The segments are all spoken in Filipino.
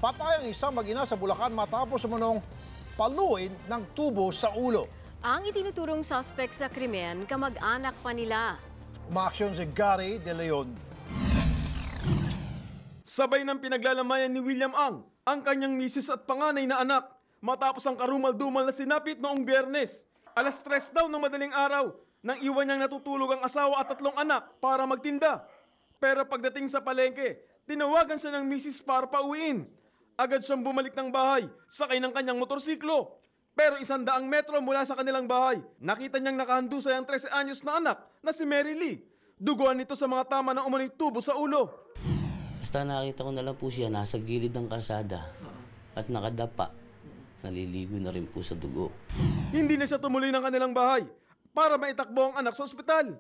Patay ang isang mag-ina sa Bulacan matapos umunong paluin ng tubo sa ulo. Ang itinuturong suspect sa krimen, kamag-anak pa nila. Umaaksyon si Gary De Leon. Sabay ng pinaglalamayan ni William ang kanyang misis at panganay na anak matapos ang karumal-dumal na sinapit noong Biyernes. Alas 3 daw ng madaling araw nang iwan niyang natutulog ang asawa at 3 anak para magtinda. Pero pagdating sa palengke, tinawagan siya ng misis para pauwiin. Agad siyang bumalik ng bahay, sakay ng kanyang motorsiklo. Pero 100 metro mula sa kanilang bahay, nakita niyang nakahandusay ang 13 anyos na anak na si Mary Lee. Duguan nito sa mga tama ng umuling tubo sa ulo. Basta nakita ko na lang po siya nasa gilid ng kalsada at nakadapa. Naliligo na rin po sa dugo. Hindi na siya tumuloy ng kanilang bahay para maitakbo ang anak sa ospital.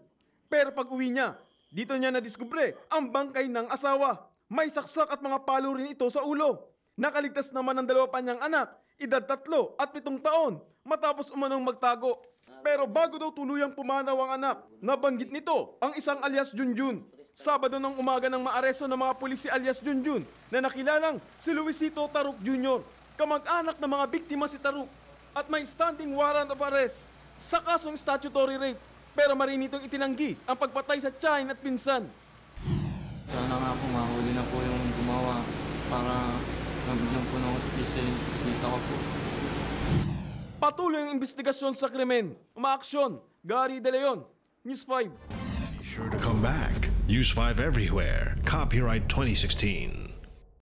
Pero pag uwi niya, dito niya nadiskubre ang bangkay ng asawa. May saksak at mga palo rin ito sa ulo. Nakaligtas naman ang 2 pa niyang anak, edad 3 at 7 taon, matapos umanong magtago. Pero bago daw tuluyang pumanaw ang anak, nabanggit nito ang isang alias Junjun. Sabado ng umaga nang maaresto ng mga pulis si alias Junjun na nakilalang si Luisito Taruk Jr., kamag-anak ng mga biktima si Taruk, at may standing warrant of arrest sa kasong statutory rape. Pero marinitong itinanggi ang pagpatay sa tiyahin at pinsan. Sana nga po mahuli na po yung gumawa para mabigyan po ng hospital sa kita ko po. Patuloy ang investigasyon sa krimen. Umaaksyon, Gary De Leon, News 5. Be sure to come back. Use 5 everywhere. Copyright 2016.